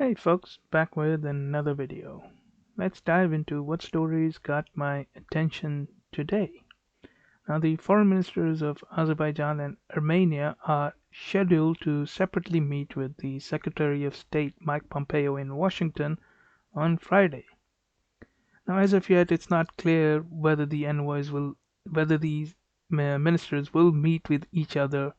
Hey folks, back with another video. Let's dive into what stories got my attention today. Now, the foreign ministers of Azerbaijan and Armenia are scheduled to separately meet with the Secretary of State Mike Pompeo in Washington on Friday. Now, as of yet, it's not clear whether these ministers will meet with each other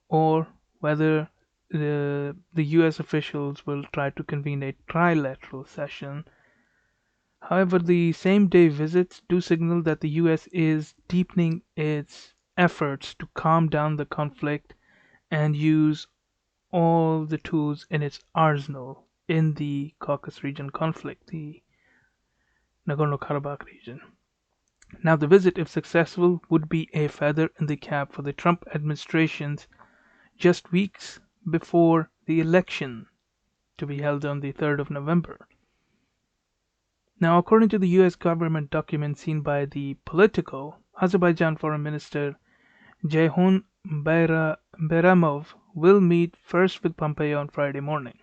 or whether the US officials will try to convene a trilateral session. However, the same day visits do signal that the US is deepening its efforts to calm down the conflict and use all the tools in its arsenal in the Caucasus region conflict, the Nagorno Karabakh region. Now, the visit, if successful, would be a feather in the cap for the Trump administration's just weeks before the election to be held on the 3rd of November. Now, according to the US government document seen by the Politico, Azerbaijan Foreign Minister Ceyhun Bayramov will meet first with Pompeo on Friday morning.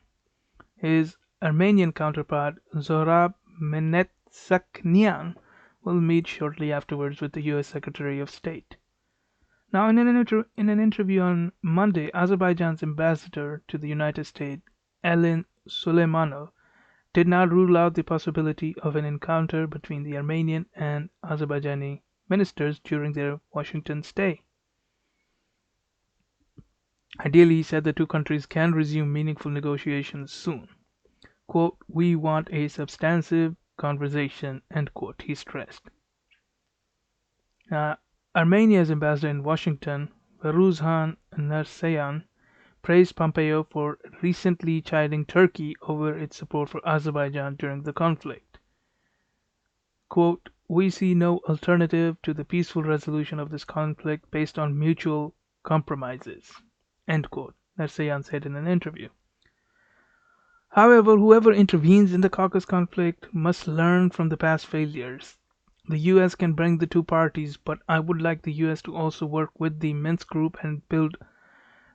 His Armenian counterpart Zohrab Mennetsaknian will meet shortly afterwards with the US Secretary of State. Now, in an interview on Monday, Azerbaijan's ambassador to the United States, Elin Suleymanov, did not rule out the possibility of an encounter between the Armenian and Azerbaijani ministers during their Washington stay. Ideally, he said the two countries can resume meaningful negotiations soon. Quote, "We want a substantive conversation," end quote, he stressed. Armenia's ambassador in Washington, Varuzhan Narsayan, praised Pompeo for recently chiding Turkey over its support for Azerbaijan during the conflict. Quote, "We see no alternative to the peaceful resolution of this conflict based on mutual compromises," end quote, Narsayan said in an interview. However, whoever intervenes in the Caucasus conflict must learn from the past failures. The US can bring the two parties, but I would like the US to also work with the Minsk group and build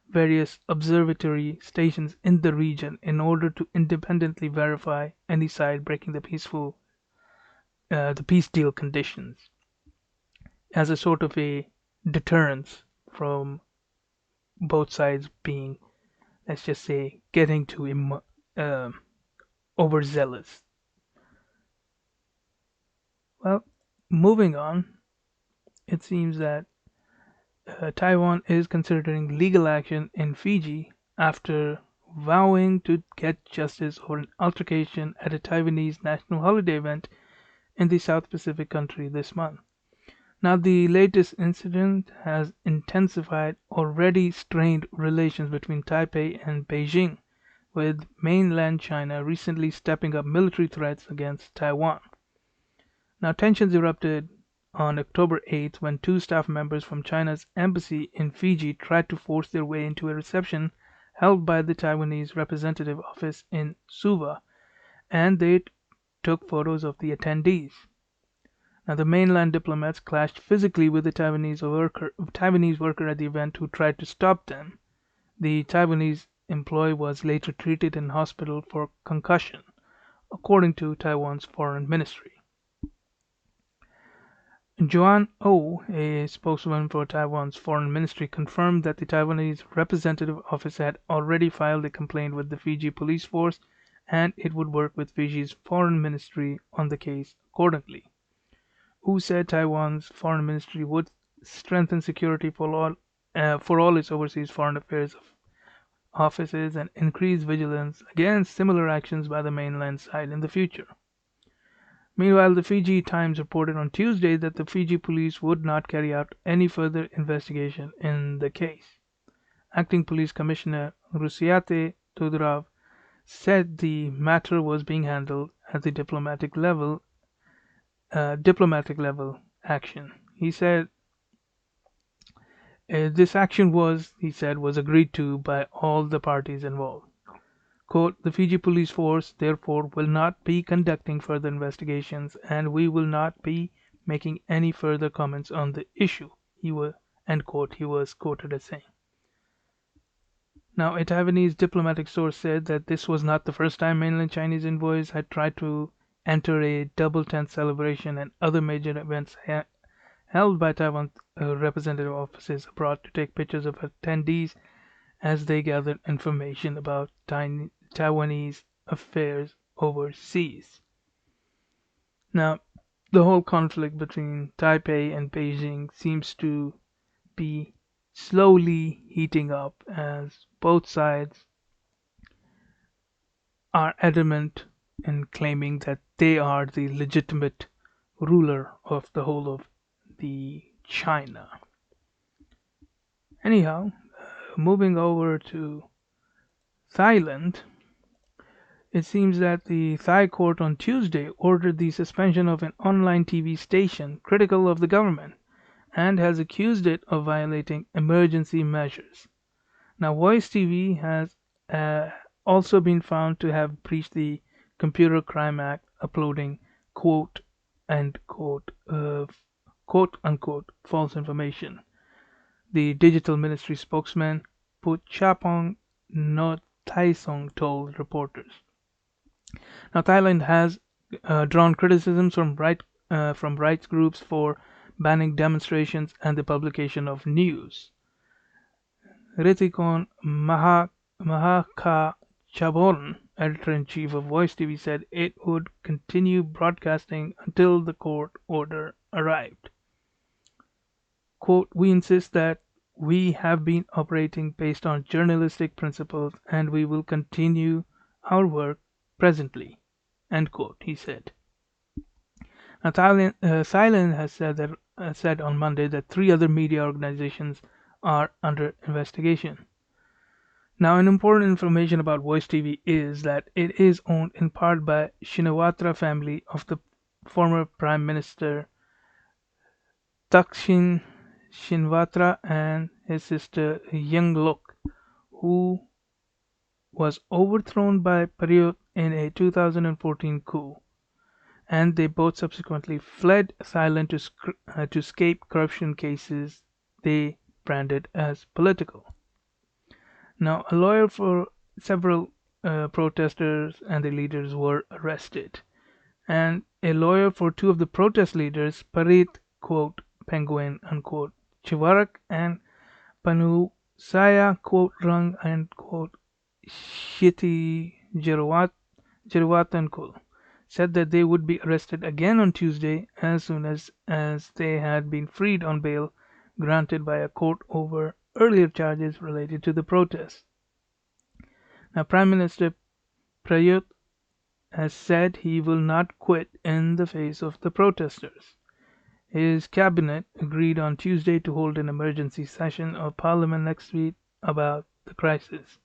various observatory stations in the region in order to independently verify any side breaking the peace deal conditions as a sort of a deterrence from both sides being, let's just say, getting too overzealous. Well, moving on, it seems that Taiwan is considering legal action in Fiji after vowing to get justice over an altercation at a Taiwanese national holiday event in the South Pacific country this month. Now, the latest incident has intensified already strained relations between Taipei and Beijing, with mainland China recently stepping up military threats against Taiwan. Now, tensions erupted on October 8th when two staff members from China's embassy in Fiji tried to force their way into a reception held by the Taiwanese representative office in Suva, and they took photos of the attendees. Now, the mainland diplomats clashed physically with the Taiwanese worker at the event who tried to stop them. The Taiwanese employee was later treated in hospital for concussion, according to Taiwan's foreign ministry. Joanne Oh, a spokeswoman for Taiwan's foreign ministry, confirmed that the Taiwanese representative office had already filed a complaint with the Fiji police force and it would work with Fiji's foreign ministry on the case accordingly. Wu said Taiwan's foreign ministry would strengthen security for all its overseas foreign affairs offices and increase vigilance against similar actions by the mainland side in the future. Meanwhile, the Fiji Times reported on Tuesday that the Fiji police would not carry out any further investigation in the case. Acting Police Commissioner Rusiate Tudorov said the matter was being handled at the diplomatic level action. He said this action was agreed to by all the parties involved. Quote, "The Fiji police force, therefore, will not be conducting further investigations and we will not be making any further comments on the issue," end quote, he was quoted as saying. Now, a Taiwanese diplomatic source said that this was not the first time mainland Chinese envoys had tried to enter a double tent celebration and other major events held by Taiwan representative offices abroad to take pictures of attendees as they gathered information about Taiwanese affairs overseas. Now, the whole conflict between Taipei and Beijing seems to be slowly heating up as both sides are adamant in claiming that they are the legitimate ruler of the whole of the China. Anyhow, moving over to Thailand, it seems that the Thai court on Tuesday ordered the suspension of an online TV station critical of the government and has accused it of violating emergency measures. Now, Voice TV has uh, also been found to have breached the Computer Crime Act, uploading quote and quote unquote false information. The digital ministry spokesman Puchapong Notaisong told reporters. Now, Thailand has drawn criticisms from rights groups for banning demonstrations and the publication of news. Ritikon Mahakachaborn, editor-in-chief of Voice TV, said it would continue broadcasting until the court order arrived. Quote, "We insist that we have been operating based on journalistic principles and we will continue our work presently," end quote, he said. Now, Thailand has said on Monday that three other media organizations are under investigation. Now, an important information about Voice TV is that it is owned in part by Shinawatra family of the former Prime Minister Thaksin Shinawatra and his sister Yingluck, who was overthrown by Prayut in a 2014 coup, and they both subsequently fled Thailand to escape corruption cases they branded as political. Now, a lawyer for several protesters and the leaders were arrested, and a lawyer for two of the protest leaders, Parit quote Penguin unquote Chivarak and Panusaya quote Rang and quote Shiti Jerwat said that they would be arrested again on Tuesday as soon as they had been freed on bail granted by a court over earlier charges related to the protests. Now, Prime Minister Prayut has said he will not quit in the face of the protesters. His cabinet agreed on Tuesday to hold an emergency session of parliament next week about the crisis.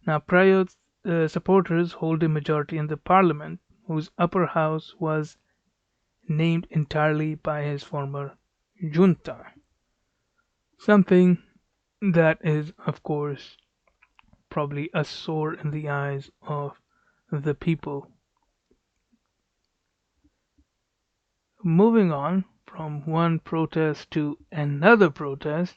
Now, Prayut's supporters hold a majority in the parliament, whose upper house was named entirely by his former junta. Something that is, of course, probably a sore in the eyes of the people. Moving on from one protest to another protest,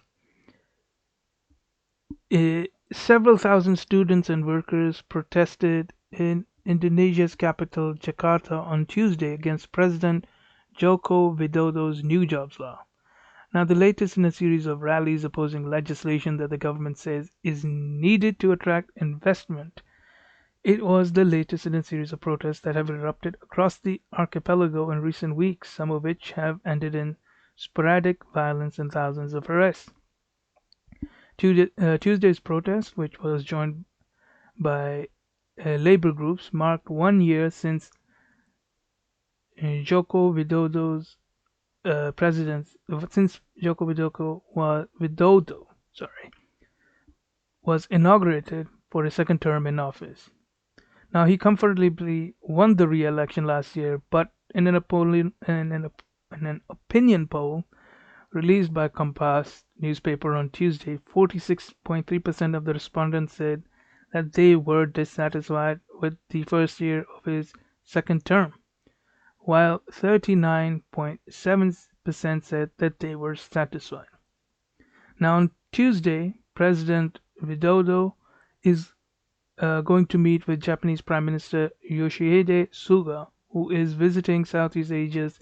several thousand students and workers protested in Indonesia's capital, Jakarta, on Tuesday against President Joko Widodo's new jobs law. Now, the latest in a series of rallies opposing legislation that the government says is needed to attract investment. It was the latest in a series of protests that have erupted across the archipelago in recent weeks, some of which have ended in sporadic violence and thousands of arrests. Tuesday's protest, which was joined by labor groups, marked 1 year since Joko Widodo's Widodo was inaugurated for a second term in office. Now, he comfortably won the re-election last year, but in an opinion poll released by Compass newspaper on Tuesday, 46.3% of the respondents said that they were dissatisfied with the first year of his second term, while 39.7% said that they were satisfied. Now, on Tuesday, President Widodo is going to meet with Japanese Prime Minister Yoshihide Suga, who is visiting Southeast Asia's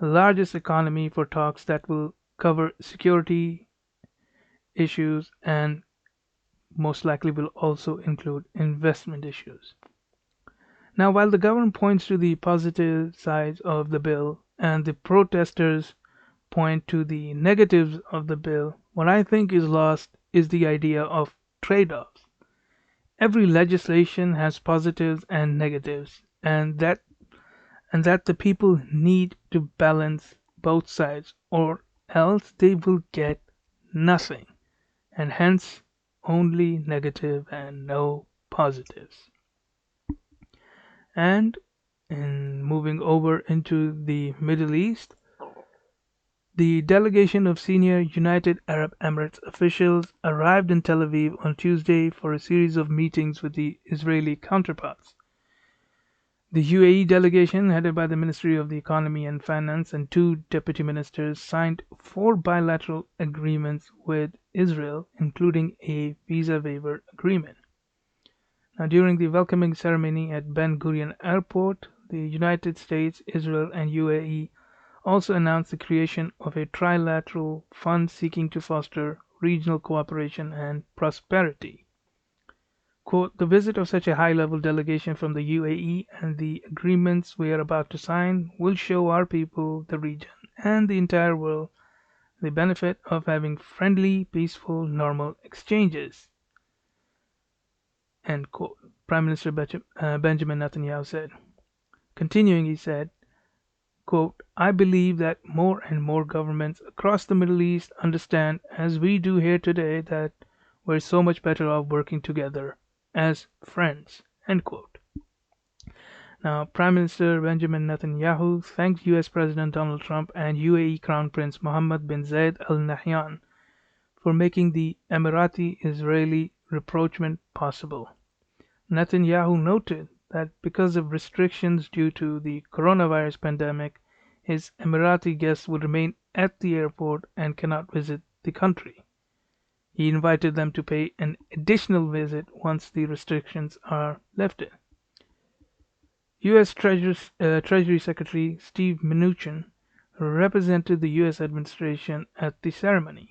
largest economy for talks that will cover security issues and most likely will also include investment issues. Now, while the government points to the positive sides of the bill and the protesters point to the negatives of the bill, what I think is lost is the idea of trade offs. Every legislation has positives and negatives, and that the people need to balance both sides, or else they will get nothing, and hence only negative and no positives. And in moving over into the Middle East, the delegation of senior United Arab Emirates officials arrived in Tel Aviv on Tuesday for a series of meetings with the Israeli counterparts. The UAE delegation, headed by the Ministry of the Economy and Finance and two deputy ministers, signed four bilateral agreements with Israel, including a visa waiver agreement. Now, during the welcoming ceremony at Ben Gurion Airport, the United States, Israel, and UAE also announced the creation of a trilateral fund seeking to foster regional cooperation and prosperity. Quote, the visit of such a high level delegation from the UAE and the agreements we are about to sign will show our people, the region, and the entire world the benefit of having friendly, peaceful, normal exchanges. End quote. Prime Minister Benjamin Netanyahu said. Continuing, he said, quote, I believe that more and more governments across the Middle East understand, as we do here today, that we're so much better off working together as friends. End quote. Now, Prime Minister Benjamin Netanyahu thanked US President Donald Trump and UAE Crown Prince Mohammed bin Zayed Al Nahyan for making the Emirati Israeli rapprochement possible. Netanyahu noted that because of restrictions due to the coronavirus pandemic, his Emirati guests would remain at the airport and cannot visit the country. He invited them to pay an additional visit once the restrictions are lifted. U.S. Treasury Secretary Steve Mnuchin represented the U.S. administration at the ceremony.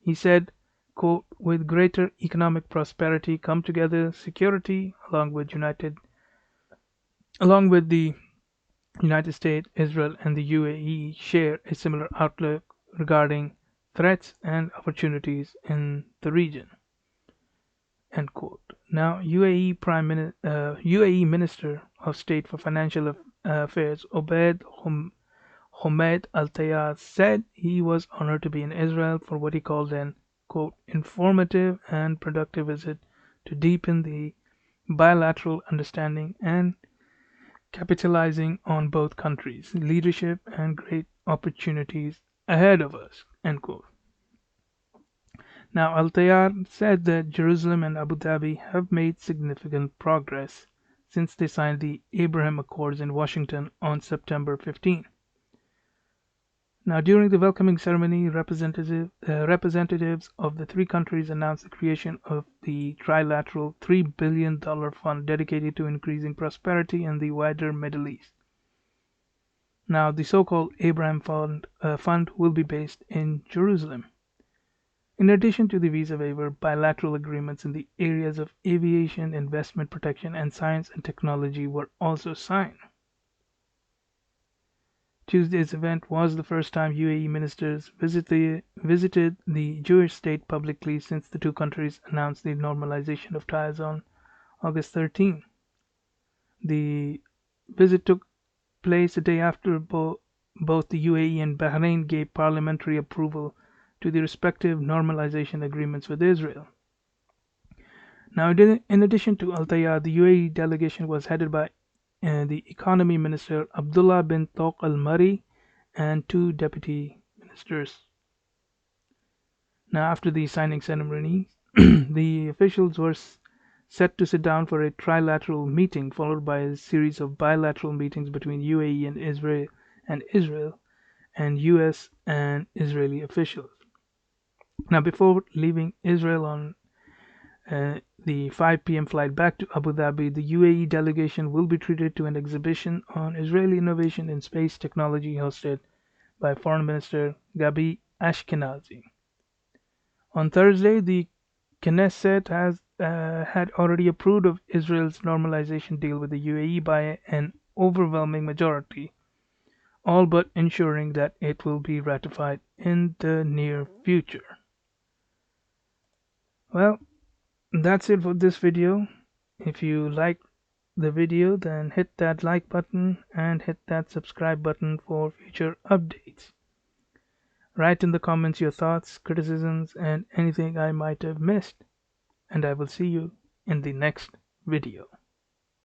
He said, quote, with greater economic prosperity come together security, along with the United States, Israel, and the UAE share a similar outlook regarding threats and opportunities in the region. End quote. Now, UAE Minister of State for Financial Affairs Obed Homed Al Tayar said he was honored to be in Israel for what he called an quote informative and productive visit to deepen the bilateral understanding and capitalizing on both countries' leadership and great opportunities ahead of us. End quote. Now, Al Tayar said that Jerusalem and Abu Dhabi have made significant progress since they signed the Abraham Accords in Washington on September 15. Now, during the welcoming ceremony, representatives of the three countries announced the creation of the trilateral $3 billion fund dedicated to increasing prosperity in the wider Middle East. Now, the so-called Abraham Fund will be based in Jerusalem. In addition to the visa waiver, bilateral agreements in the areas of aviation, investment protection, and science and technology were also signed. Tuesday's event was the first time UAE ministers visited the Jewish state publicly since the two countries announced the normalization of ties on August 13. The visit took place a day after both the UAE and Bahrain gave parliamentary approval to the respective normalization agreements with Israel. Now, in addition to Al Tayar, the UAE delegation was headed by the Economy Minister Abdullah bin Tawq Al Mari and two deputy ministers. Now, after the signing ceremony, the officials were set to sit down for a trilateral meeting, followed by a series of bilateral meetings between UAE and Israel and US and Israeli officials. Now, before leaving Israel on the 5 p.m. flight back to Abu Dhabi, the UAE delegation will be treated to an exhibition on Israeli innovation in space technology hosted by Foreign Minister Gabi Ashkenazi. On Thursday, the Knesset had already approved of Israel's normalization deal with the UAE by an overwhelming majority, all but ensuring that it will be ratified in the near future. Well, that's it for this video. If you like the video, then hit that like button and hit that subscribe button for future updates. Write in the comments your thoughts, criticisms, and anything I might have missed, and I will see you in the next video.